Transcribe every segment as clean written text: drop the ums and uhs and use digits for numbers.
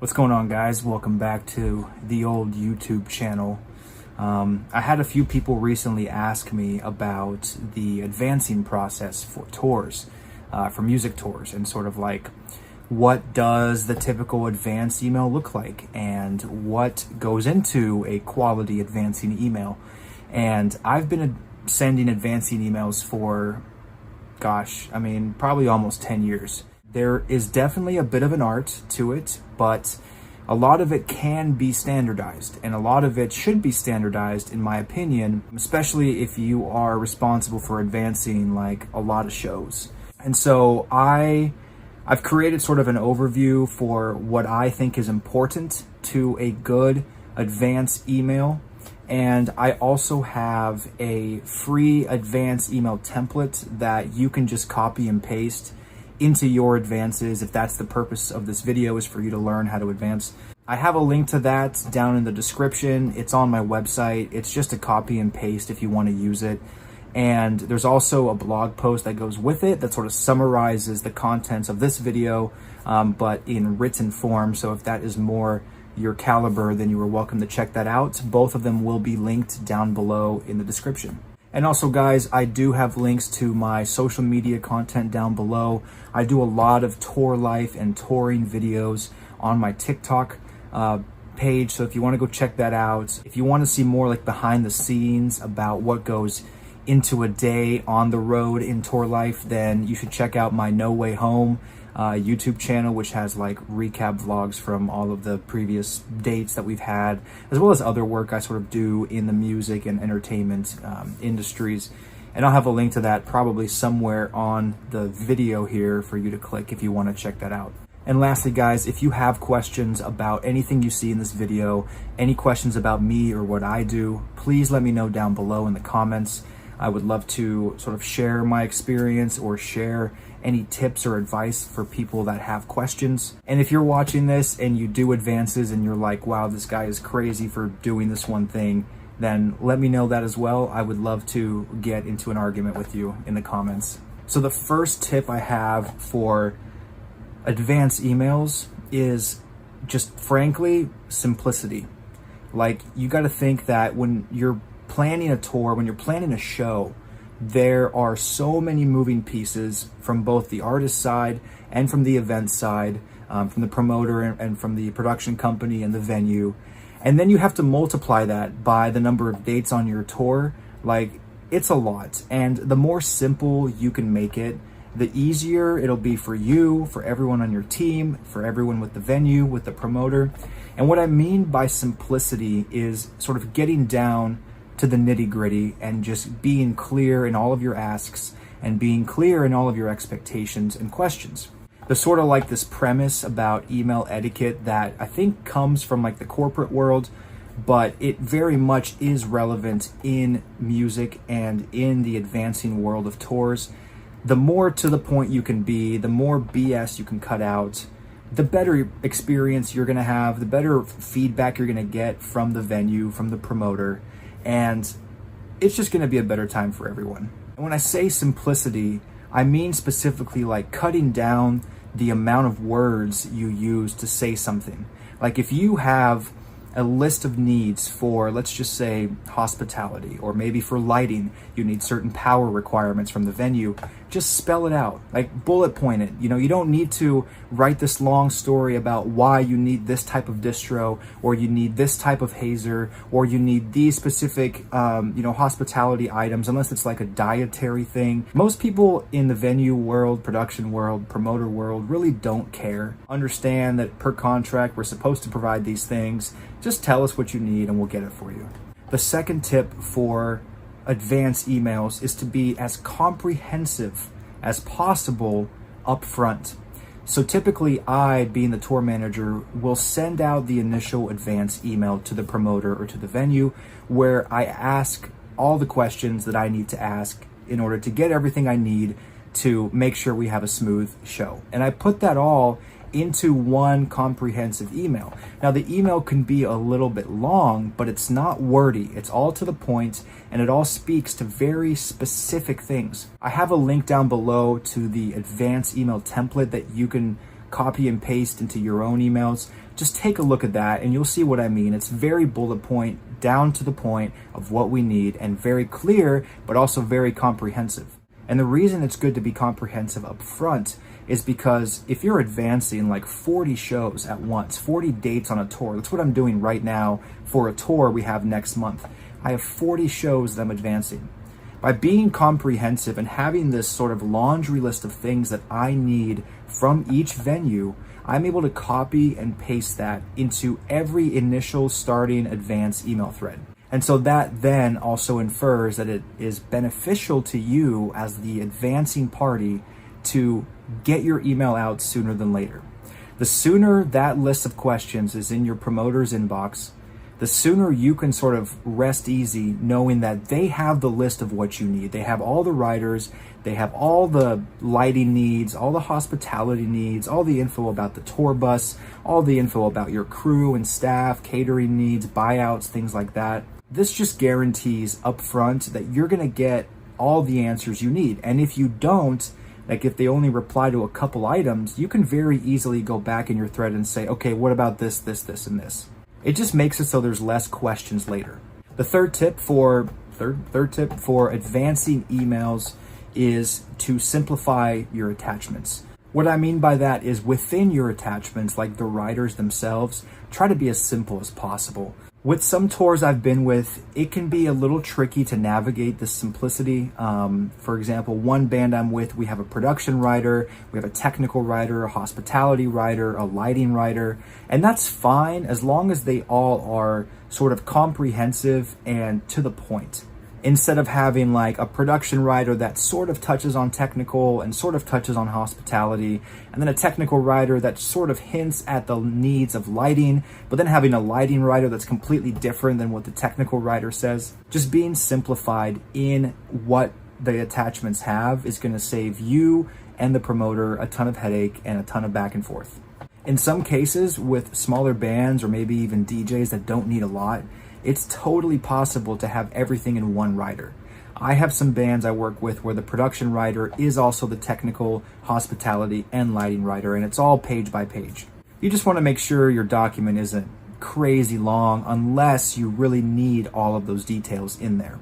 What's going on, guys? Welcome back to the old YouTube channel. I had a few people recently ask me about the advancing process for tours, for music tours, and sort of like what does the typical advance email look like and what goes into a quality advancing email. And I've been sending advancing emails for, probably almost 10 years. There is definitely a bit of an art to it, but a lot of it can be standardized, and a lot of it should be standardized, in my opinion, especially if you are responsible for advancing like a lot of shows. And so I've created sort of an overview for what I think is important to a good advance email. And I also have a free advance email template that you can just copy and paste into your advances if that's the purpose of this video, is for you to learn how to advance. I have a link to that down in the description. It's on my website. It's just a copy and paste if you want to use it. And there's also a blog post that goes with it that sort of summarizes the contents of this video, but in written form. So if that is more your caliber, then you are welcome to check that out. Both of them will be linked down below in the description. And also, guys, I do have links to my social media content down below. I do a lot of tour life and touring videos on my TikTok page. So if you want to go check that out, if you want to see more like behind the scenes about what goes into a day on the road in tour life, then you should check out my No Way Home YouTube channel, which has like recap vlogs from all of the previous dates that we've had, as well as other work I sort of do in the music and entertainment industries. And I'll have a link to that probably somewhere on the video here for you to click if you want to check that out. And lastly, guys, if you have questions about anything you see in this video, any questions about me or what I do, please let me know down below in the comments. I would love to sort of share my experience or share any tips or advice for people that have questions. And if you're watching this and you do advances and you're like, wow, this guy is crazy for doing this one thing, then let me know that as well. I would love to get into an argument with you in the comments. So the first tip I have for advanced emails is just frankly simplicity. Like, you got to think that when you're planning a tour, when you're planning a show, there are so many moving pieces from both the artist side and from the event side, from the promoter and from the production company and the venue. And then you have to multiply that by the number of dates on your tour. Like, it's a lot. And the more simple you can make it, the easier it'll be for you, for everyone on your team, for everyone with the venue, with the promoter. And what I mean by simplicity is sort of getting down to the nitty-gritty and just being clear in all of your asks and being clear in all of your expectations and questions. There's sort of like this premise about email etiquette that I think comes from like the corporate world, but it very much is relevant in music and in the advancing world of tours. The more to the point you can be, the more BS you can cut out, the better experience you're gonna have, the better feedback you're gonna get from the venue, from the promoter, and it's just gonna be a better time for everyone. And when I say simplicity, I mean specifically like cutting down the amount of words you use to say something. Like, if you have a list of needs for, let's just say, hospitality, or maybe for lighting, you need certain power requirements from the venue, just spell it out, like bullet point it. You know, you don't need to write this long story about why you need this type of distro, or you need this type of hazer, or you need these specific, hospitality items, unless it's like a dietary thing. Most people in the venue world, production world, promoter world really don't care. Understand that per contract, we're supposed to provide these things. Just tell us what you need and we'll get it for you. The second tip for advanced emails is to be as comprehensive as possible up front. So typically, I, being the tour manager, will send out the initial advance email to the promoter or to the venue, where I ask all the questions that I need to ask in order to get everything I need to make sure we have a smooth show. And I put that all into one comprehensive email. Now, the email can be a little bit long, but it's not wordy. It's all to the point, and it all speaks to very specific things. I have a link down below to the advanced email template that you can copy and paste into your own emails just take a look at that and you'll see what I mean. It's very bullet point, down to the point of what we need, and very clear, but also very comprehensive. And the reason it's good to be comprehensive up front is because if you're advancing like 40 shows at once, 40 dates on a tour, that's what I'm doing right now for a tour we have next month. I have 40 shows that I'm advancing. By being comprehensive and having this sort of laundry list of things that I need from each venue, I'm able to copy and paste that into every initial starting advance email thread. And so that then also infers that it is beneficial to you as the advancing party to get your email out sooner than later. The sooner that list of questions is in your promoter's inbox, the sooner you can sort of rest easy knowing that they have the list of what you need. They have all the writers, they have all the lighting needs, all the hospitality needs, all the info about the tour bus, all the info about your crew and staff, catering needs, buyouts, things like that. This just guarantees upfront that you're gonna get all the answers you need. And if you don't, like if they only reply to a couple items, you can very easily go back in your thread and say, okay, what about this, this, this, and this? It just makes it so there's less questions later. The third tip for advancing emails is to simplify your attachments. What I mean by that is within your attachments, like the writers themselves, try to be as simple as possible. With some tours I've been with, it can be a little tricky to navigate the simplicity. For example, one band I'm with, we have a production writer, we have a technical writer, a hospitality writer, a lighting writer, and that's fine as long as they all are sort of comprehensive and to the point. Instead of having like a production writer that sort of touches on technical and sort of touches on hospitality, and then a technical writer that sort of hints at the needs of lighting, but then having a lighting writer that's completely different than what the technical writer says. Just being simplified in what the attachments have is going to save you and the promoter a ton of headache and a ton of back and forth. In some cases, with smaller bands or maybe even DJs that don't need a lot, it's totally possible to have everything in one writer. I have some bands I work with where the production writer is also the technical, hospitality, and lighting writer, and it's all page by page. You just want to make sure your document isn't crazy long unless you really need all of those details in there.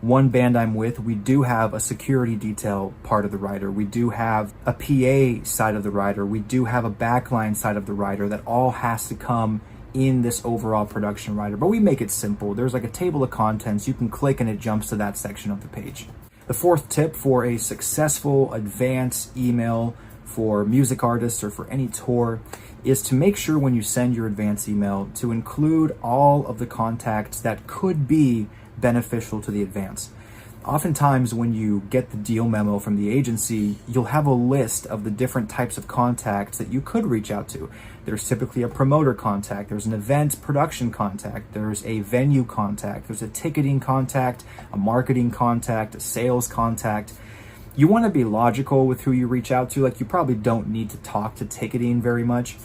One band I'm with, we do have a security detail part of the writer. We do have a PA side of the writer. We do have a backline side of the writer that all has to come in this overall production writer, but we make it simple. There's like a table of contents. You can click and it jumps to that section of the page. The fourth tip for a successful advance email for music artists or for any tour is to make sure when you send your advance email to include all of the contacts that could be beneficial to the advance. Oftentimes when you get the deal memo from the agency, you'll have a list of the different types of contacts that you could reach out to. There's typically a promoter contact, there's an event production contact, there's a venue contact, there's a ticketing contact, a marketing contact, a sales contact. You want to be logical with who you reach out to. Like, you probably don't need to talk to ticketing very much,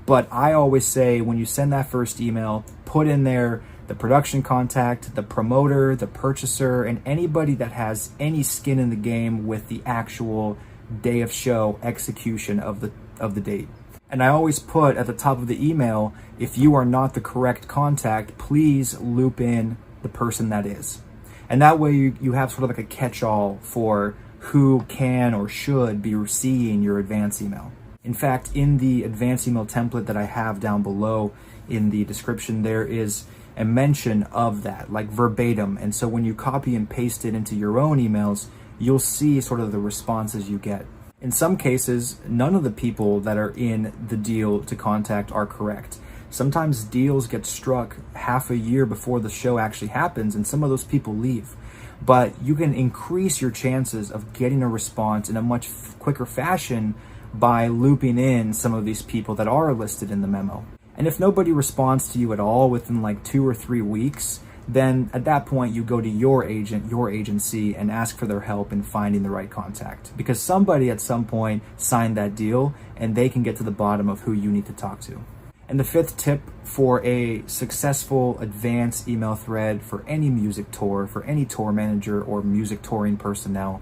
but I always say when you send that first email, put in there the production contact, the promoter, the purchaser, and anybody that has any skin in the game with the actual day of show execution of the date. And I always put at the top of the email, if you are not the correct contact, please loop in the person that is. And that way you have sort of like a catch-all for who can or should be seeing your advance email. In fact, in the advance email template that I have down below in the description, there is a mention of that, like verbatim. And so when you copy and paste it into your own emails, you'll see sort of the responses you get. In some cases, none of the people that are in the deal to contact are correct. Sometimes deals get struck half a year before the show actually happens, and some of those people leave. But you can increase your chances of getting a response in a much quicker fashion by looping in some of these people that are listed in the memo. And if nobody responds to you at all within like 2 or 3 weeks, then at that point you go to your agent, your agency, and ask for their help in finding the right contact. Because somebody at some point signed that deal and they can get to the bottom of who you need to talk to. And the fifth tip for a successful advance email thread for any music tour, for any tour manager or music touring personnel,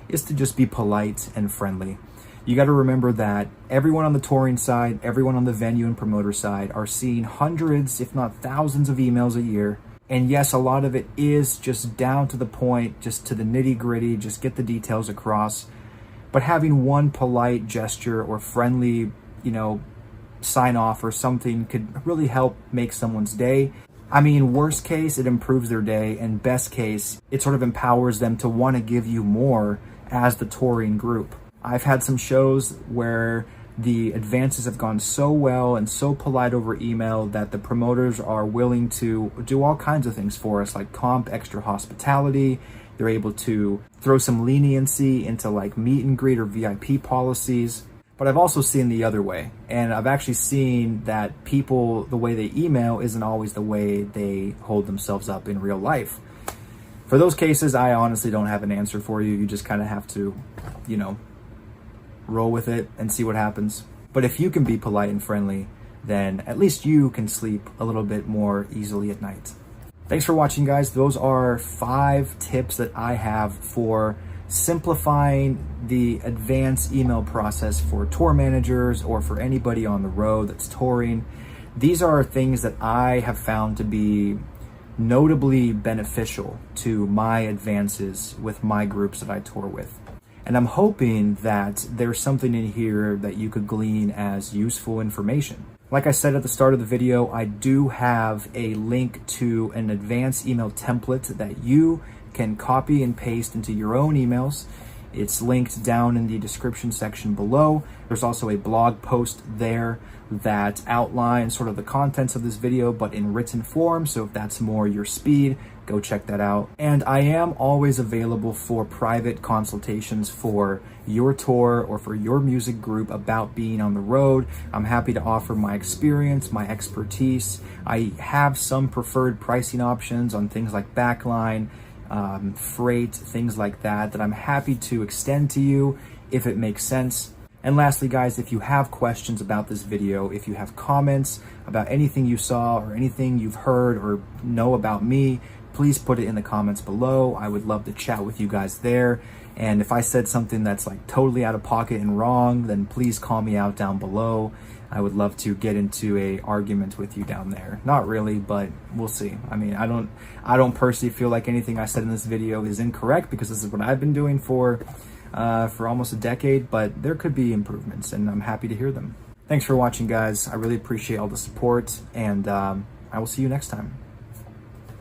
is to just be polite and friendly. You got to remember that everyone on the touring side, everyone on the venue and promoter side are seeing hundreds, if not thousands of emails a year. And yes, a lot of it is just down to the point, just to the nitty gritty, just get the details across. But having one polite gesture or friendly, sign off or something could really help make someone's day. I mean, worst case, it improves their day, and best case, it sort of empowers them to want to give you more as the touring group. I've had some shows where the advances have gone so well and so polite over email that the promoters are willing to do all kinds of things for us, like comp extra hospitality. They're able to throw some leniency into like meet and greet or VIP policies. But I've also seen the other way, and I've actually seen that people, the way they email isn't always the way they hold themselves up in real life. For those cases, I honestly don't have an answer for you. You just kind of have to, roll with it and see what happens. But if you can be polite and friendly, then at least you can sleep a little bit more easily at night. Thanks for watching, guys. Those are 5 tips that I have for simplifying the advanced email process for tour managers or for anybody on the road that's touring. These are things that I have found to be notably beneficial to my advances with my groups that I tour with. And I'm hoping that there's something in here that you could glean as useful information. Like I said at the start of the video, I do have a link to an advanced email template that you can copy and paste into your own emails. It's linked down in the description section below. There's also a blog post there that outlines sort of the contents of this video, but in written form. So if that's more your speed, go check that out. And I am always available for private consultations for your tour or for your music group about being on the road. I'm happy to offer my experience, my expertise. I have some preferred pricing options on things like backline, freight, things like that I'm happy to extend to you if it makes sense. And lastly, guys, if you have questions about this video, if you have comments about anything you saw or anything you've heard or know about me, please put it in the comments below. I would love to chat with you guys there. And if I said something that's like totally out of pocket and wrong, then please call me out down below. I would love to get into a argument with you down there. Not really, but we'll see. I mean, I don't personally feel like anything I said in this video is incorrect, because this is what I've been doing for almost a decade, but there could be improvements and I'm happy to hear them. Thanks for watching, guys. I really appreciate all the support, and I will see you next time.